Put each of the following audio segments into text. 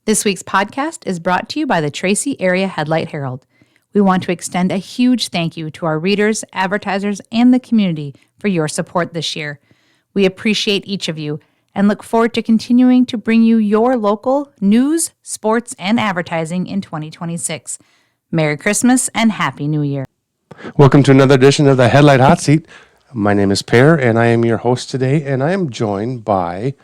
This week's podcast is brought to you by the Tracy Area Headlight Herald. We want to extend a huge thank you to our readers, advertisers, and the community for your support this year. We appreciate each of you and look forward to continuing to bring you your local news, sports, and advertising in 2026. Merry Christmas and Happy New Year. Welcome to another edition of the Headlight Hot Seat. My name is Per, and I am your host today, and I am joined by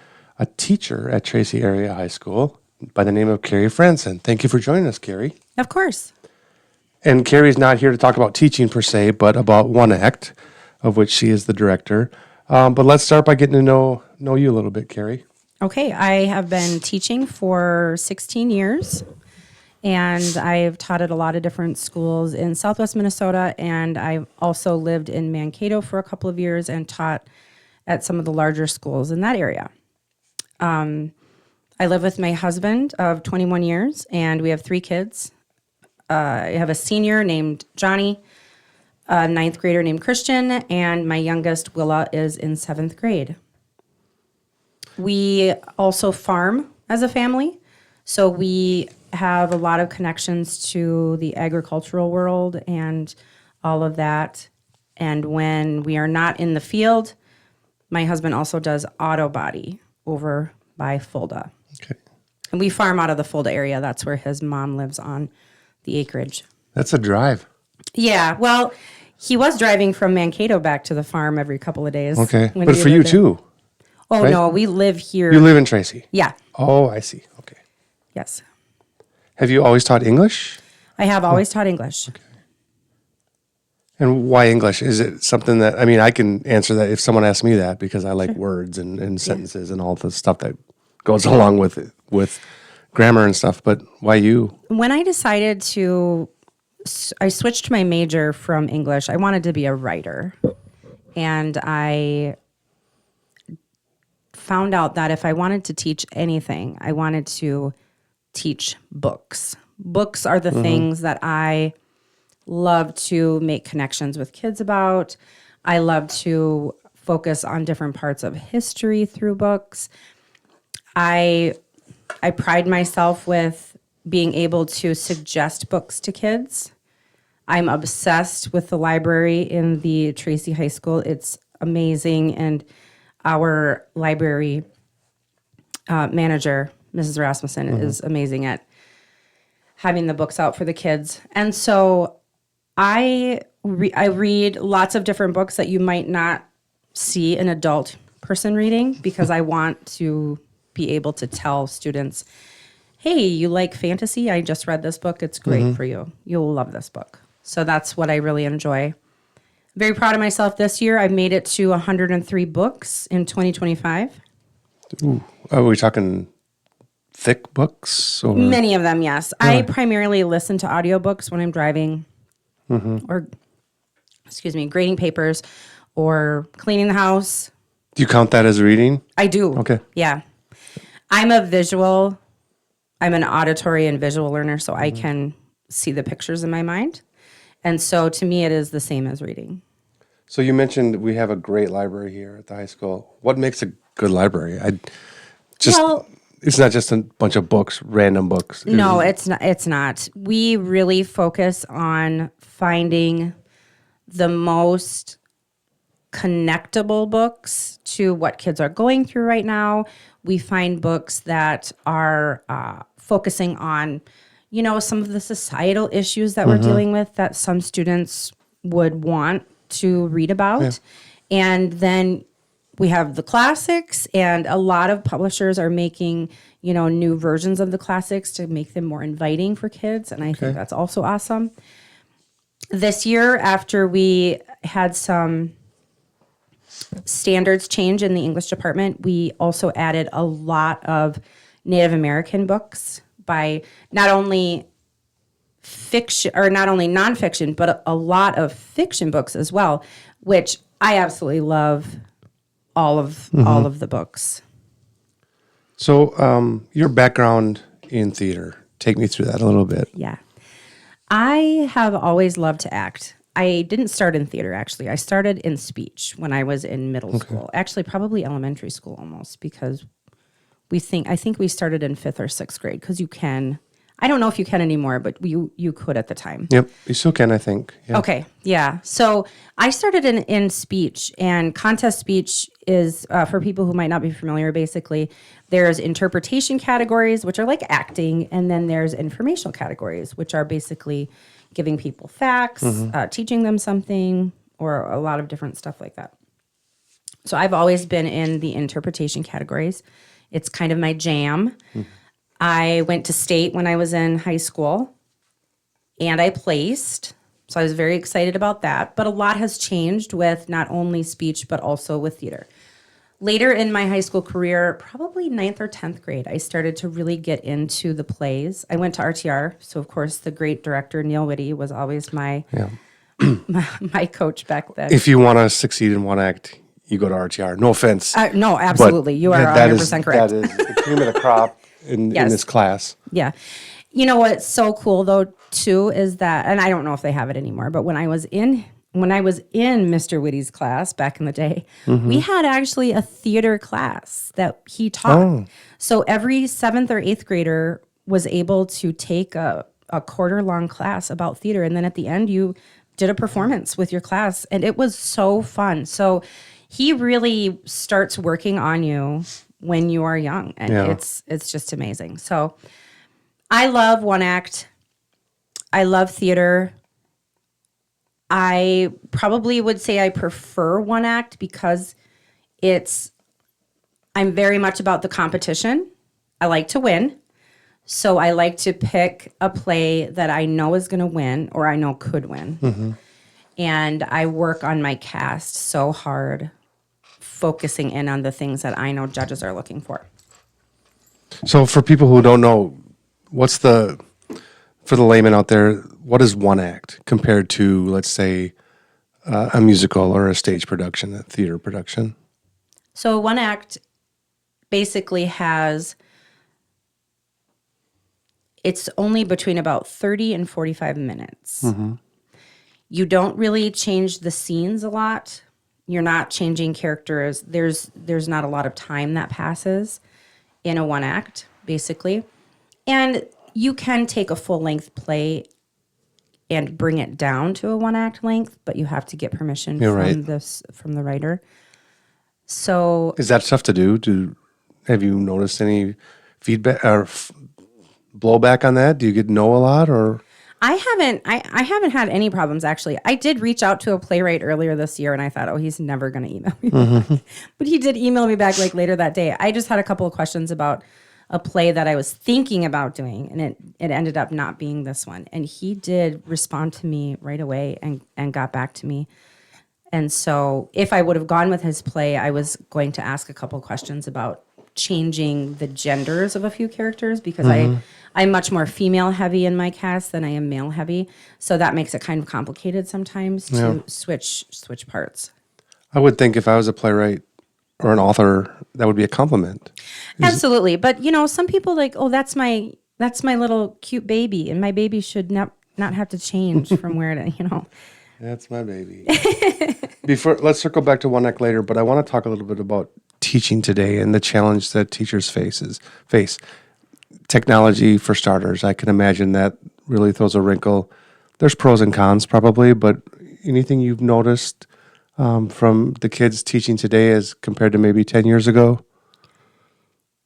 a teacher at Tracy Area High School by the name of Kari Fransen. Thank you for joining us, Kari. Of course. And Kari's not here to talk about teaching per se, but about one act, of which she is the director. But let's start by getting to know you a little bit, Kari. Okay, I have been teaching for 16 years, and I've taught at a lot of different schools in Southwest Minnesota, and I've also lived in Mankato for a couple of years and taught at some of the larger schools in that area. I live with my husband of 21 years, and we have 3 kids. I have a senior named Johnny, a 9th grader named Christian, and my youngest, Willa, is in 7th grade. We also farm as a family, so we have a lot of connections to the agricultural world and all of that. And when we are not in the field, my husband also does auto body over by Fulda. Okay. And we farm out of the Fulda area. That's where his mom lives on the acreage. That's a drive. Yeah, well, he was driving from Mankato back to the farm every couple of days. Okay. when But we for you lived there. too. Oh, right? no, we live here. You live in Tracy. Yeah, Oh, I see. Okay. yes. Have you always taught English? I have always taught English. And why English? Is it something that, I mean, I can answer that if someone asks me that because I like words and sentences and all the stuff that goes along with it, with grammar and stuff. But why you? When I decided I switched my major from English. I wanted to be a writer. And I found out that if I wanted to teach anything, I wanted to teach books. Books are the things that I love to make connections with kids about. I love to focus on different parts of history through books. I pride myself with being able to suggest books to kids. I'm obsessed with the library in the Tracy High School. It's amazing, and our library manager, Mrs. Rasmussen, is amazing at having the books out for the kids. And so I read lots of different books that you might not see an adult person reading because I want to be able to tell students, hey, you like fantasy? I just read this book. It's great for you. You'll love this book. So that's what I really enjoy. Very proud of myself this year. I've made it to 103 books in 2025. Ooh, are we talking thick books? Or? Many of them, yes. I primarily listen to audiobooks when I'm driving or, grading papers or cleaning the house. Do you count that as reading? I do. Okay. Yeah. I'm an auditory and visual learner, so I can see the pictures in my mind. And so to me, it is the same as reading. So you mentioned we have a great library here at the high school. What makes a good library? It's not just a bunch of books, random books. No, it's not. It's not. We really focus on finding the most connectable books to what kids are going through right now. We find books that are focusing on, some of the societal issues that we're dealing with that some students would want to read about. Yeah. And then we have the classics, and a lot of publishers are making, new versions of the classics to make them more inviting for kids. And I think that's also awesome. This year, after we had some standards change in the English department, we also added a lot of Native American books by not only nonfiction, but a lot of fiction books as well, which I absolutely love all of the books. So your background in theater, take me through that a little bit. Yeah. I have always loved to act. I didn't start in theater, actually. I started in speech when I was in middle school. Actually, probably elementary school almost, because I think we started in 5th or 6th grade because you can. I don't know if you can anymore, but you could at the time. Yep, you still can, I think. Yeah. Okay, yeah. So I started in speech, and contest speech is, for people who might not be familiar, basically, there's interpretation categories, which are like acting, and then there's informational categories, which are basically giving people facts, teaching them something, or a lot of different stuff like that. So I've always been in the interpretation categories. It's kind of my jam. I went to state when I was in high school, and I placed. So I was very excited about that. But a lot has changed with not only speech, but also with theater. Later in my high school career, probably 9th or 10th grade, I started to really get into the plays. I went to RTR. So, of course, the great director, Neil Whitty, was always my coach back then. If you want to succeed in one act, you go to RTR. No offense. No, absolutely. You are 100% correct. That is the cream of the crop in this class. Yeah. You know what's so cool though too is that, and I don't know if they have it anymore, but when I was in Mr. Whitty's class back in the day, we had actually a theater class that he taught. Oh. So every 7th or 8th grader was able to take a quarter-long class about theater, and then at the end you did a performance with your class, and it was so fun. So he really starts working on you when you are young, and it's just amazing. So I love one act. I love theater. I probably would say I prefer one act because I'm very much about the competition. I like to win. So I like to pick a play that I know is going to win or I know could win. And I work on my cast so hard, focusing in on the things that I know judges are looking for. So for people who don't know, for the layman out there, what is one act compared to, let's say, a musical or a stage production, a theater production? So one act basically it's only between about 30 and 45 minutes. You don't really change the scenes a lot. You're not changing characters. There's not a lot of time that passes in a one act, basically. And you can take a full-length play and bring it down to a one-act length, but you have to get permission from the writer. So is that tough to do? Have you noticed any feedback or blowback on that? Do you get no a lot or? I haven't had any problems, actually. I did reach out to a playwright earlier this year, and I thought, he's never going to email me back. But he did email me back later that day. I just had a couple of questions about a play that I was thinking about doing, and it ended up not being this one. And he did respond to me right away and got back to me. And so if I would have gone with his play, I was going to ask a couple of questions about changing the genders of a few characters because I'm much more female heavy in my cast than I am male heavy. So that makes it kind of complicated sometimes to switch parts. I would think if I was a playwright or an author, that would be a compliment. Absolutely. But, some people that's my little cute baby, and my baby should not have to change from where to, That's my baby. Let's circle back to one act later, but I want to talk a little bit about teaching today and the challenge that teachers face. Technology, for starters, I can imagine that really throws a wrinkle. There's pros and cons probably, but anything you've noticed from the kids teaching today as compared to maybe 10 years ago?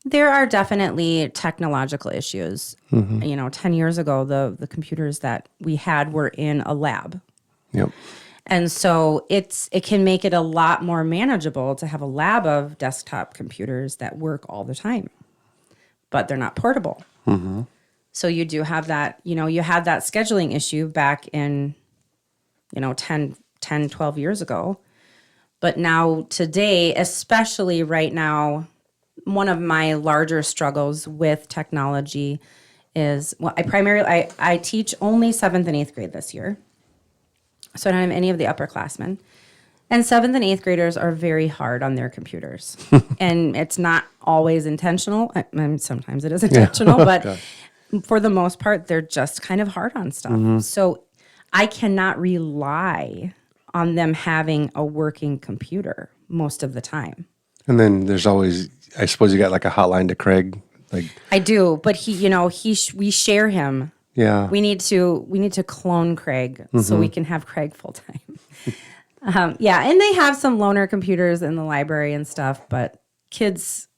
There are definitely technological issues. 10 years ago, the computers that we had were in a lab. Yep. And so it can make it a lot more manageable to have a lab of desktop computers that work all the time, but they're not portable. So you do have that, you had that scheduling issue back in, 10, 12 years ago. But now today, especially right now, one of my larger struggles with technology is, I teach only 7th and 8th grade this year. So I don't have any of the upperclassmen. And 7th and 8th graders are very hard on their computers. And it's not always intentional. Sometimes it is intentional, but for the most part, they're just kind of hard on stuff. So I cannot rely on them having a working computer most of the time. And then there's always, I suppose you got like a hotline to Craig. Like, I do, but we share him. yeah. We need to clone Craig so we can have Craig full time. Yeah, and they have some loaner computers in the library and stuff, but kids,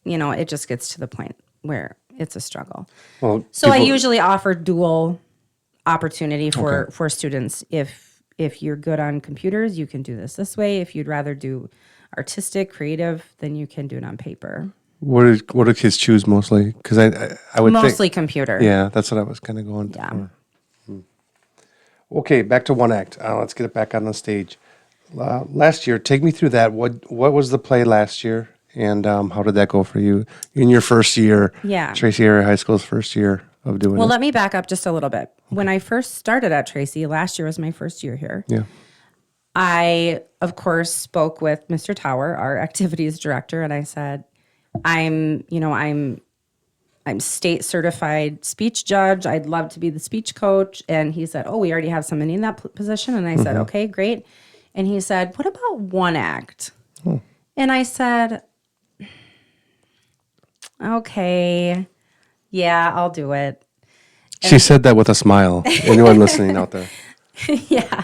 it just gets to the point where it's a struggle. Well, So I usually offer dual opportunity for students. If you're good on computers, you can do this way. If you'd rather do artistic, creative, then you can do it on paper. what do kids choose mostly? Because I would Mostly think, computer. yeah, that's what I was kind of going Yeah. for. Okay, back to one act. Let's get it back on the stage. Last year, take me through that. What was the play last year, and how did that go for you in your first year? Yeah. Tracy Area High School's first year of doing Well, it. let me back up just a little bit. When I first started at Tracy, last year was my first year here. Yeah. I, of course, spoke with Mr. Tower, our activities director, and I said, I'm state certified speech judge. I'd love to be the speech coach. And he said, oh, we already have somebody in that position. And I said, okay, great. And he said, what about one act? And I said, okay, yeah, I'll do it. She said that with a smile. Anyone listening out there? Yeah.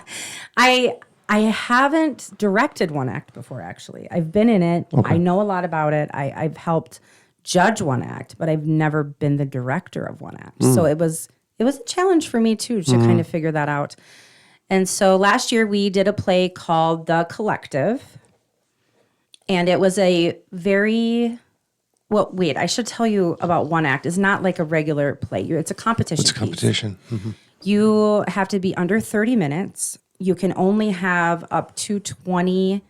I haven't directed one act before, actually. I've been in it. I know a lot about it. I've helped judge one act, but I've never been the director of one act. So it was a challenge for me too to kind of figure that out. And so last year we did a play called The Collective. And it was a very I should tell you about one act. It's not like a regular play. It's a competition. It's a competition. You have to be under 30 minutes. You can only have up to 20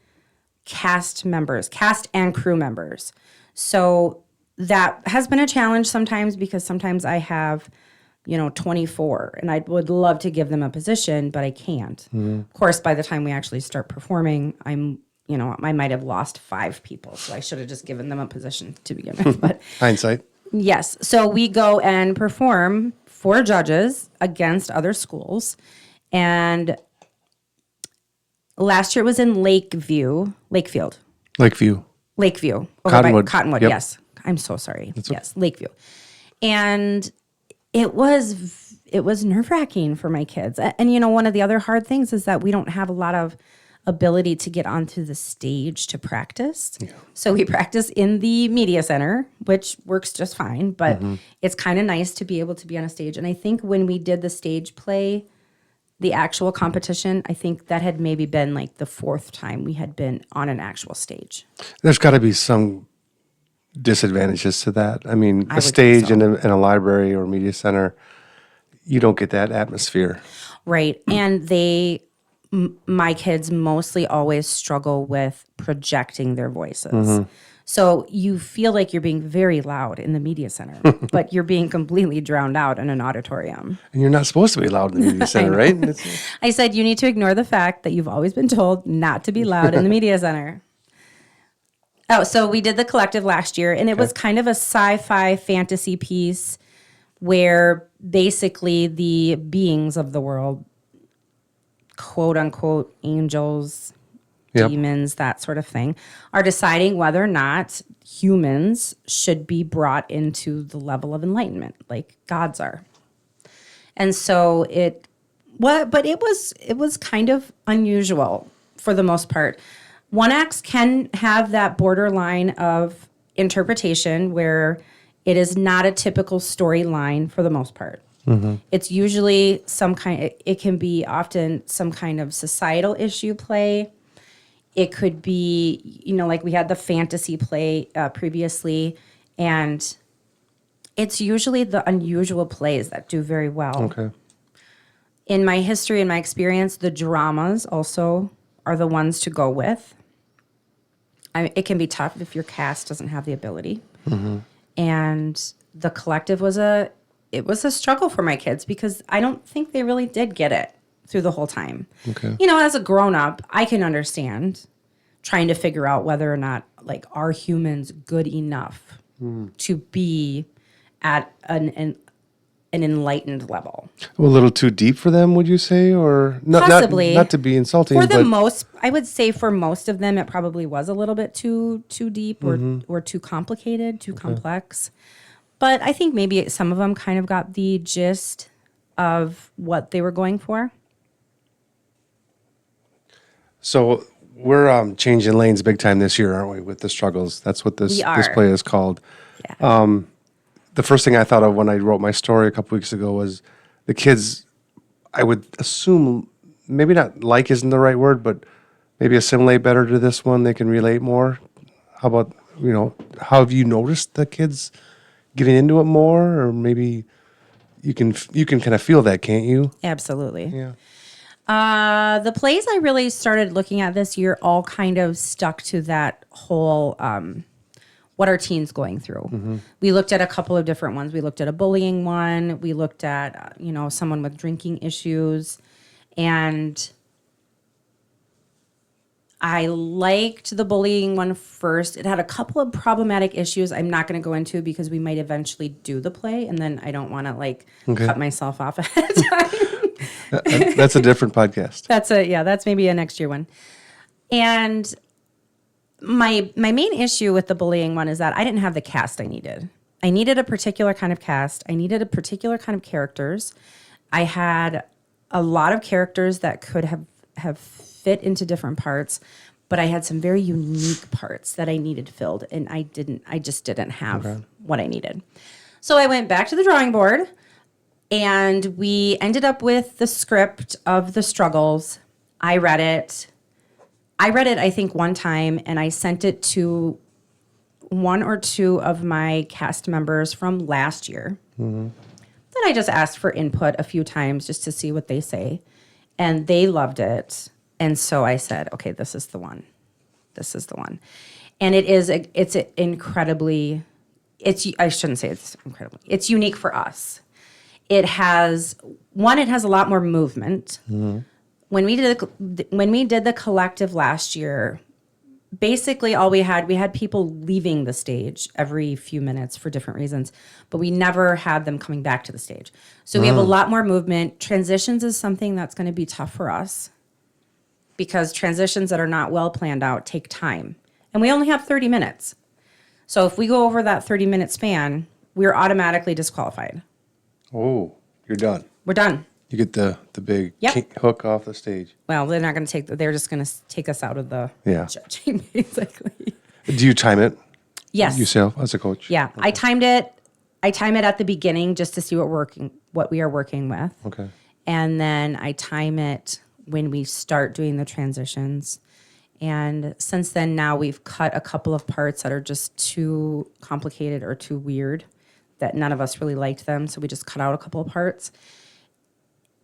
cast and crew members. So that has been a challenge sometimes because sometimes I have, 24 and I would love to give them a position, but I can't. Of course, by the time we actually start performing, I might have lost 5 people. So I should have just given them a position to begin with. But Hindsight. yes. So we go and perform for judges against other schools. And last year it was in Lakefield. Lakeview. Over Cottonwood. by Cottonwood, Yep. yes. I'm so sorry. Yes, Lakeview. And it was nerve-wracking for my kids. And one of the other hard things is that we don't have a lot of ability to get onto the stage to practice. Yeah. So we practice in the media center, which works just fine, but it's kind of nice to be able to be on a stage. And I think when we did the stage play, the actual competition, I think that had maybe been like the 4th time we had been on an actual stage. There's got to be some disadvantages to that. I mean, I a would stage think so. in a library or media center, you don't get that atmosphere. Right. And my kids mostly always struggle with projecting their voices. So you feel like you're being very loud in the media center, but you're being completely drowned out in an auditorium. And you're not supposed to be loud in the media center, right? I said, you need to ignore the fact that you've always been told not to be loud in the media center. Oh, so we did The Collective last year, and it was kind of a sci-fi fantasy piece where basically the beings of the world, quote unquote, angels, demons, that sort of thing, are deciding whether or not humans should be brought into the level of enlightenment like gods are. And so it was kind of unusual for the most part. One acts can have that borderline of interpretation where it is not a typical storyline for the most part. It's usually it can be often some kind of societal issue play. It could be, like we had the fantasy play previously, and it's usually the unusual plays that do very well. Okay. In my history and my experience, the dramas also are the ones to go with. It can be tough if your cast doesn't have the ability. And The Collective was a struggle for my kids because I don't think they really did get it through the whole time. Okay. As a grown-up, I can understand trying to figure out whether or not, like, are humans good enough to be at an enlightened level. A little too deep for them, would you say? Or Possibly. not to be insulting, For the but most, I would say for most of them, it probably was a little bit too deep or too complicated, too complex. But I think maybe some of them kind of got the gist of what they were going for. so we're changing lanes big time this year, aren't we, with the struggles? That's what this We are. play is called. Yeah. The first thing I thought of when I wrote my story a couple weeks ago was the kids, I would assume, maybe not like isn't the right word, but maybe assimilate better to this one. They can relate more. How about, how have you noticed the kids getting into it more? Or maybe you can kind of feel that, can't you? Absolutely. Yeah. The plays I really started looking at this year all kind of stuck to that whole what are teens going through. We looked at a couple of different ones. We looked at a bullying one. We looked at someone with drinking issues, and I liked the bullying one first. It had a couple of problematic issues I'm not going to go into because we might eventually do the play, and then I don't want to cut myself off ahead of time. That's a different podcast. That's maybe a next year one. And my main issue with the bullying one is that I didn't have the cast I needed. I needed a particular kind of cast. I needed a particular kind of characters. I had a lot of characters that could have fit into different parts, but I had some very unique parts that I needed filled, and I just didn't have what I needed. So I went back to the drawing board, and we ended up with the script of the struggles. I read it, I think, one time, and I sent it to one or two of my cast members from last year. Then I just asked for input a few times just to see what they say, and they loved it. And so I said, okay, this is the one. This is the one. And it's incredibly, I shouldn't say it's incredibly, it's unique for us. It has a lot more movement. When we did the collective last year, basically all we had people leaving the stage every few minutes for different reasons, but we never had them coming back to the stage. So we have a lot more movement. Transitions is something that's going to be tough for us because transitions that are not well planned out take time. And we only have 30 minutes. So if we go over that 30-minute span, we're automatically disqualified. Oh, you're done. We're done. You get the big hook off the stage. Well, they're not going to they're just going to take us out of the judging, basically. Do you time it? Yes. Yourself as a coach? Yeah. Okay. I time it at the beginning just to see what we are working with. Okay. And then I time it when we start doing the transitions. And since then, now we've cut a couple of parts that are just too complicated or too weird that none of us really liked them. So we just cut out a couple of parts.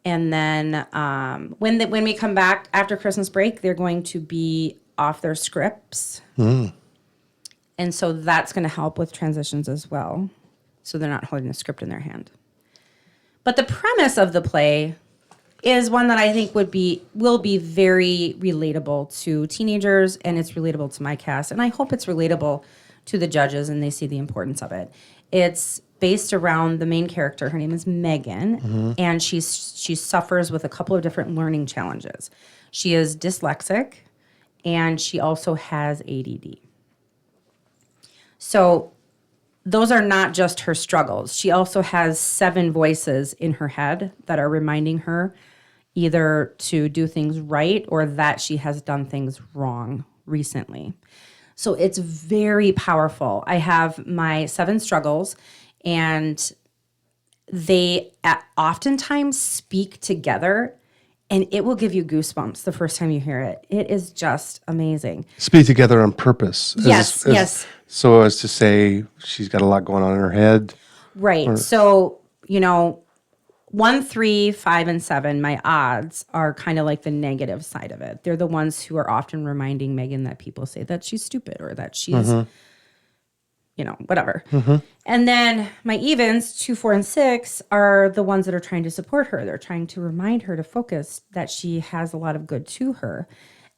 And then when we come back after Christmas break, they're going to be off their scripts. And so that's going to help with transitions as well. So they're not holding the script in their hand. But the premise of the play is one that I think will be very relatable to teenagers, and it's relatable to my cast. And I hope it's relatable to the judges and they see the importance of it. It's based around the main character. Her name is Megan, and she suffers with a couple of different learning challenges. She is dyslexic, and she also has ADD. So those are not just her struggles. She also has 7 voices in her head that are reminding her either to do things right or that she has done things wrong recently. So it's very powerful. I have my 7 struggles, and they oftentimes speak together, and it will give you goosebumps the first time you hear it. It is just amazing. Speak together on purpose. Yes. So as to say, she's got a lot going on in her head. Right. So, 1, 3, 5, and 7, my odds are kind of like the negative side of it. They're the ones who are often reminding Megan that people say that she's stupid or that she's, whatever. And then my evens, 2, 4, and 6, are the ones that are trying to support her. They're trying to remind her to focus, that she has a lot of good to her.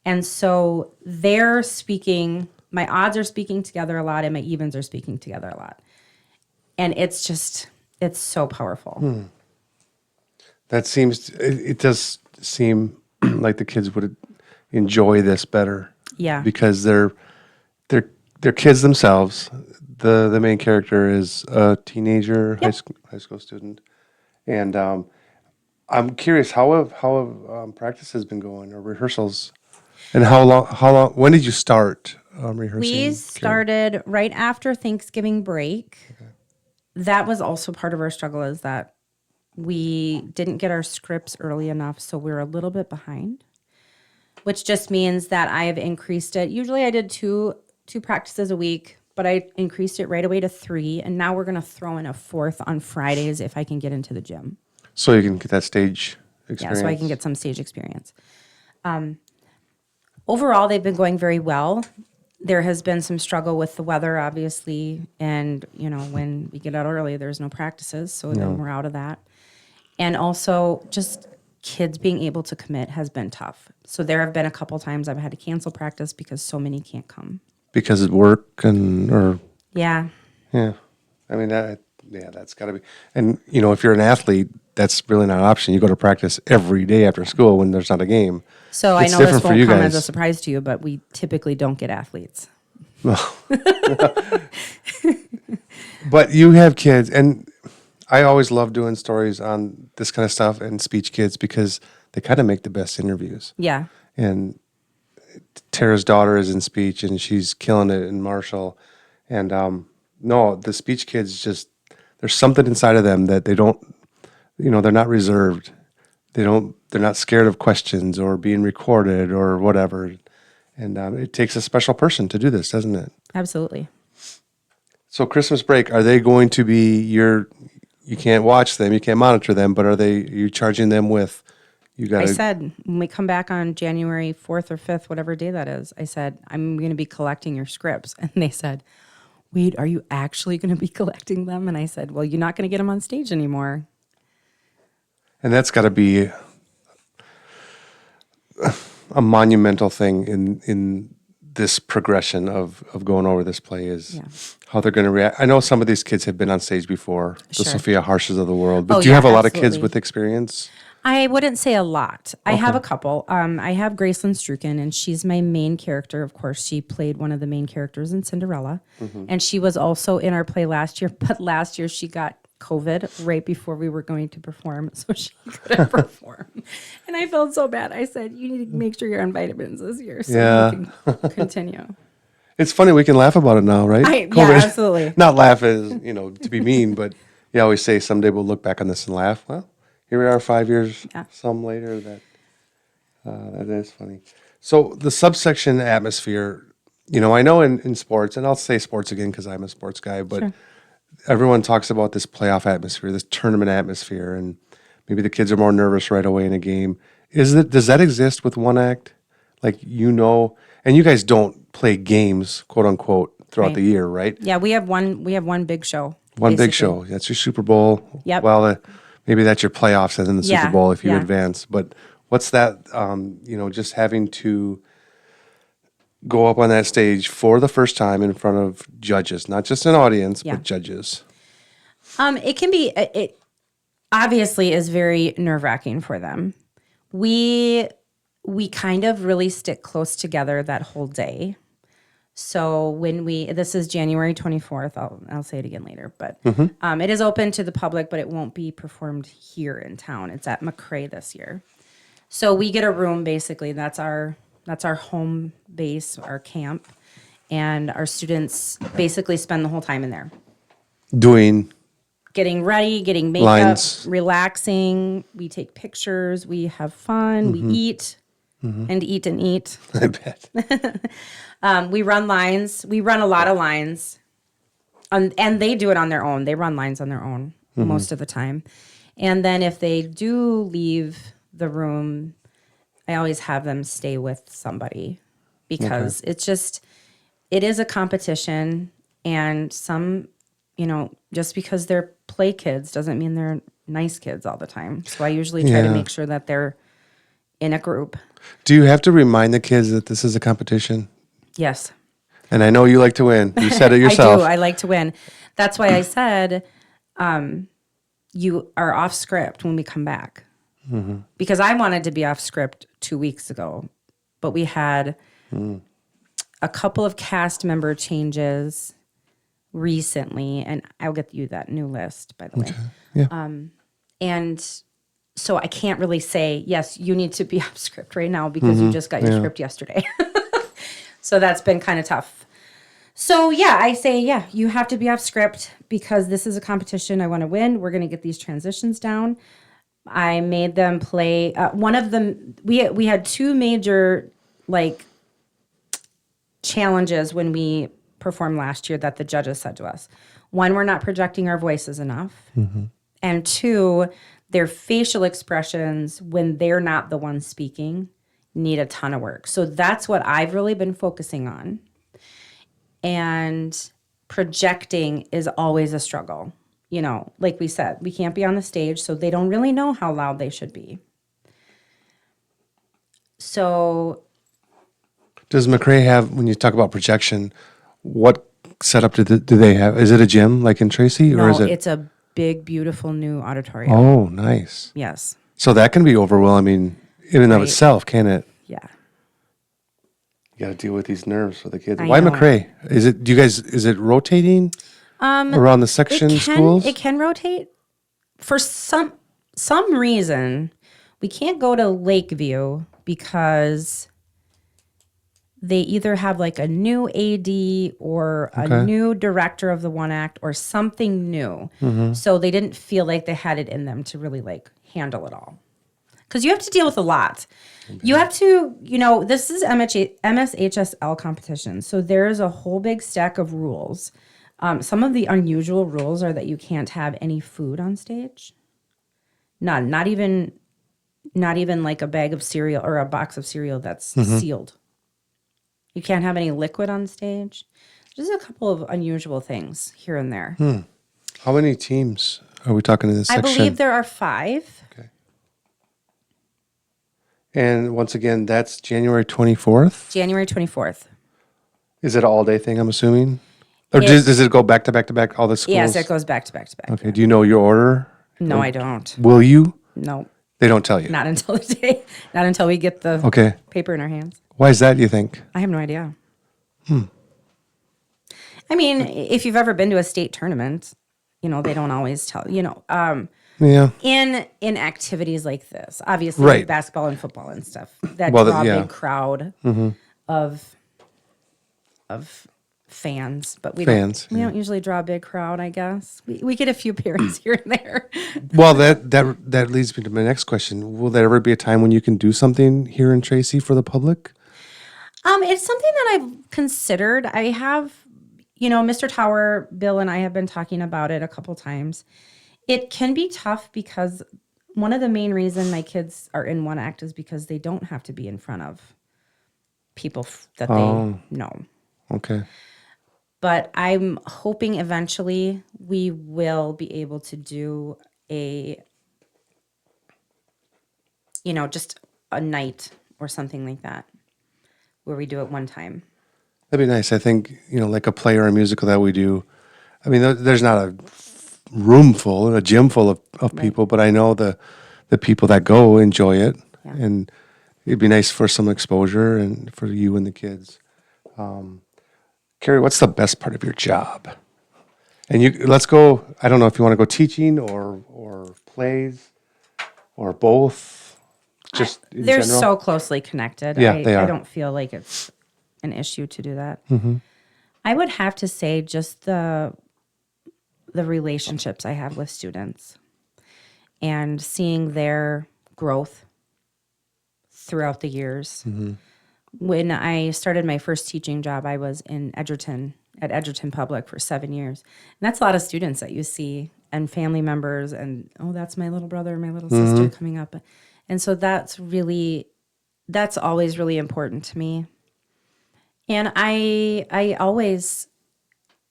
And so they're speaking, my odds are speaking together a lot, and my evens are speaking together a lot. And it's It's so powerful. That seems, it does seem like the kids would enjoy this better. Yeah. Because they're kids themselves. The main character is a teenager, high school student. And I'm curious, how have practices been going, or rehearsals? And how long, when did you start rehearsing? We Karen? started right after Thanksgiving break. That was also part of our struggle, is that we didn't get our scripts early enough, so we're a little bit behind, which just means that I have increased it. Usually I did two practices a week, but I increased it right away to 3, and now we're going to throw in a 4th on Fridays if I can get into the gym. So you can get that stage experience? Yeah, so I can get some stage experience. Overall, they've been going very well. There has been some struggle with the weather, obviously, and, when we get out early, there's no practices, so then we're out of that. And also, just kids being able to commit has been tough. So there have been a couple times I've had to cancel practice because so many can't come. Because of work Yeah. Yeah. I mean, that's got to be. And, if you're an athlete, that's really not an option. You go to practice every day after school when there's not a game. So It's I know this different for won't you come guys. as a surprise to you, but we typically don't get athletes. But you have kids, and I always love doing stories on this kind of stuff and speech kids because they kind of make the best interviews. Yeah. And Tara's daughter is in speech, and she's killing it in Marshall. And no, the speech kids there's something inside of them that they don't, they're not reserved. They're not scared of questions or being recorded or whatever. And it takes a special person to do this, doesn't it? Absolutely. So Christmas break, are they going to be you can't watch them, you can't monitor them, but are you charging them with, I said, when we come back on January 4th or 5th, whatever day that is, I said, I'm going to be collecting your scripts. And they said, wait, are you actually going to be collecting them? And I said, well, you're not going to get them on stage anymore. And that's got to be a monumental thing in this progression of going over this play is how they're going to react. I know some of these kids have been on stage before, the Sure. Sophia Harshes of the world, but Oh, do you yeah, have a lot of kids absolutely. with experience? I wouldn't say a lot. I have a couple. I have Gracelyn Struken, and she's my main character. Of course, she played one of the main characters in Cinderella. And she was also in our play last year, but last year she got COVID right before we were going to perform, so she couldn't perform. And I felt so bad. I said, you need to make sure you're on vitamins this year so you can continue. It's funny, we can laugh about it now, right? Yeah, absolutely. Not laugh as, to be mean, but you always say someday we'll look back on this and laugh. Well, here we are 5 years, some later, that is funny. So the subsection atmosphere, I know in sports, and I'll say sports again because I'm a sports guy, but everyone talks about this playoff atmosphere, this tournament atmosphere, and maybe the kids are more nervous right away in a game. Does that exist with one act? Like, and you guys don't play games, quote unquote, throughout the year, right? Yeah, we have one big show. One big basically. show. That's your Super Bowl. Yep. Well, maybe that's your playoffs and then the Super Bowl if you yeah. advance. But what's that, just having to go up on that stage for the first time in front of judges, not just an audience, but judges? It can be, it obviously is very nerve-wracking for them. We kind of really stick close together that whole day. So this is January 24th, I'll say it again later, but it is open to the public, but it won't be performed here in town. It's at McRae this year. So we get a room, basically, that's our home base, our camp, and our students basically spend the whole time in there. Getting ready, getting makeup, lines. Relaxing. We take pictures, we have fun, we eat, and eat and eat. I bet. We run lines. We run a lot of lines. And they do it on their own. They run lines on their own most of the time. And then if they do leave the room, I always have them stay with somebody because it is a competition. And some, just because they're play kids doesn't mean they're nice kids all the time. So I usually try to make sure that they're in a group. Do you have to remind the kids that this is a competition? Yes. And I know you like to win. You said it yourself. I do. I like to win. That's why I said you are off script when we come back. Because I wanted to be off script 2 weeks ago, but we had a couple of cast member changes recently, and I'll get you that new list, by the way. Yeah. And so I can't really say, yes, you need to be off script right now because you just got your script yesterday. So that's been kind of tough. So yeah, I say, yeah, you have to be off script because this is a competition I want to win. We're going to get these transitions down. I made them play one of them. We had two major like challenges when we performed last year that the judges said to us. One, we're not projecting our voices enough. And two, their facial expressions when they're not the one speaking need a ton of work. So that's what I've really been focusing on. And projecting is always a struggle. You know, like we said, we can't be on the stage, so they don't really know how loud they should be. So Does McRae have, when you talk about projection, what setup do they have? Is it a gym like in Tracy, or is it? it's a big, beautiful new auditorium. Oh, nice. Yes. So that can be overwhelming in and of Right. itself, can it? Yeah. You got to deal with these nerves for the kids. I Why know. McRae? Is it rotating around the section schools? It can rotate. For some reason, we can't go to Lakeview because they either have like a new AD or a new director of the one act or something new. So they didn't feel like they had it in them to really like handle it all. Because you have to deal with a lot. You have to, this is MSHSL competition. So there is a whole big stack of rules. Some of the unusual rules are that you can't have any food on stage. None. Not even like a bag of cereal or a box of cereal that's sealed. You can't have any liquid on stage. Just a couple of unusual things here and there. How many teams are we talking in this I section? believe there are 5. Okay. And once again, that's January 24th. January 24th. Is it an all-day thing, I'm assuming? Or does it go back to back to back, all the schools? Yes, it goes back to back to back. Okay, do you know your order? No, I don't. Will you? No, They don't tell you. not until the day. Not until we get the Okay. paper in our hands. Why is that, you think? I have no idea. I mean, if you've ever been to a state tournament, they don't always tell. Yeah. In activities like this, obviously Right. like basketball and football and stuff, that Well, draw a yeah. big crowd of fans. But we Fans, don't usually draw a big crowd. I guess we get a few parents here and there. Well, that leads me to my next question. Will there ever be a time when you can do something here in Tracy for the public? It's something that I've considered. I have, Mr. Tower, Bill, and I have been talking about it a couple times. It can be tough because one of the main reason my kids are in one act is because they don't have to be in front of people that they know. Okay. But I'm hoping eventually we will be able to do just a night or something like that where we do it one time. That'd be nice. I think, like a play or a musical that we do. I mean, there's not a room full, a gym full of people, but I know the people that go enjoy it. Yeah. And it'd be nice for some exposure and for you and the kids. Kari, what's the best part of your job? And let's go, I don't know if you want to go teaching or plays or both. Just in They're general. so closely connected. Yeah, they are. I don't feel like it's an issue to do that. I would have to say just the relationships I have with students and seeing their growth throughout the years. When I started my first teaching job, I was in Edgerton, at Edgerton Public for 7 years. And that's a lot of students that you see and family members and, oh, that's my little brother, my little sister coming up. And so that's always really important to me. And I always,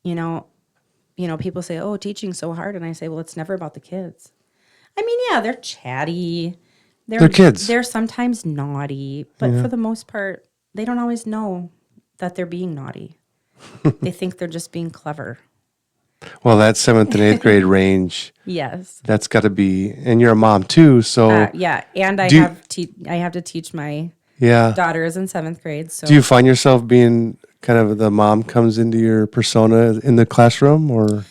people say, oh, teaching's so hard. And I say, well, it's never about the kids. I mean, yeah, they're chatty. They're kids. They're sometimes naughty, but for the most part, they don't always know that they're being naughty. They think they're just being clever. Well, that 7th and 8th grade range, Yes. that's got to be, and you're a mom too, so Yeah, and I Do you- have to teach my yeah. daughter is in 7th grade. So Do you find yourself being kind of the mom comes into your persona in the classroom, or?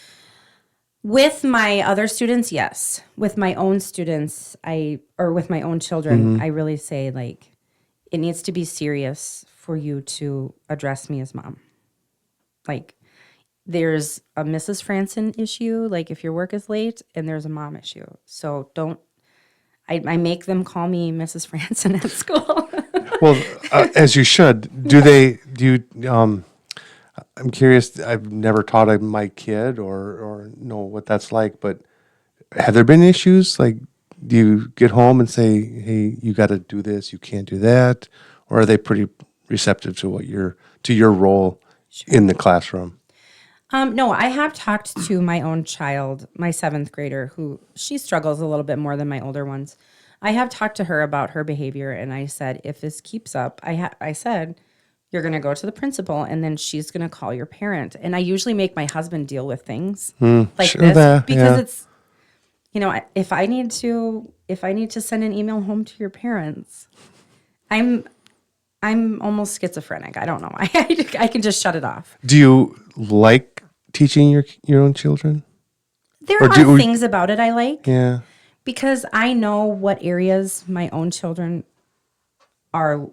with my other students, yes. With my own students, with my own children, I really say like it needs to be serious for you to address me as mom. Like there's a Mrs. Fransen issue, like if your work is late, and there's a mom issue. So I make them call me Mrs. Fransen at school. Well, as you should. I'm curious. I've never taught my kid or know what that's like. But have there been issues? Like, do you get home and say, "Hey, you got to do this. You can't do that," or are they pretty receptive to your role in the classroom? No, I have talked to my own child, my 7th grader, who she struggles a little bit more than my older ones. I have talked to her about her behavior, and I said, if this keeps up, I said, you're going to go to the principal, and then she's going to call your parent. And I usually make my husband deal with things like sure this that, because yeah. it's, if I need to send an email home to your parents, I'm almost schizophrenic. I don't know. I can just shut it off. Do you like teaching your own children? There Or are things about it I like. Yeah. Because I know what areas my own children are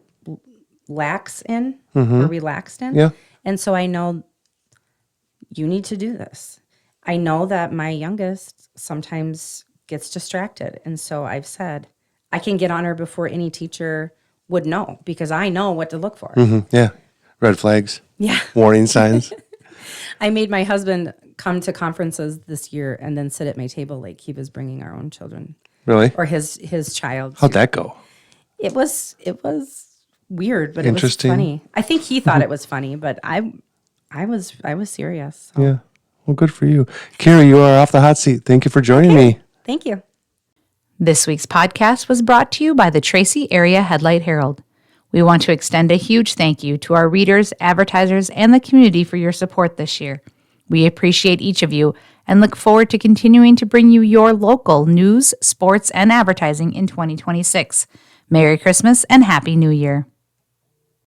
lax in or relaxed in. Yeah. And so I know you need to do this. I know that my youngest sometimes gets distracted. And so I've said, I can get on her before any teacher would know because I know what to look for. Yeah. Red flags. Yeah. Warning signs. I made my husband come to conferences this year and then sit at my table like he was bringing our own children Really? or his child. How'd that go? It was weird, but it was Interesting. funny. I think he thought it was funny, but I was serious. So. Yeah. Well, good for you. Kari, you are off the hot seat. Thank you for joining me. Thank you. This week's podcast was brought to you by the Tracy Area Headlight Herald. We want to extend a huge thank you to our readers, advertisers, and the community for your support this year. We appreciate each of you and look forward to continuing to bring you your local news, sports, and advertising in 2026. Merry Christmas and Happy New Year.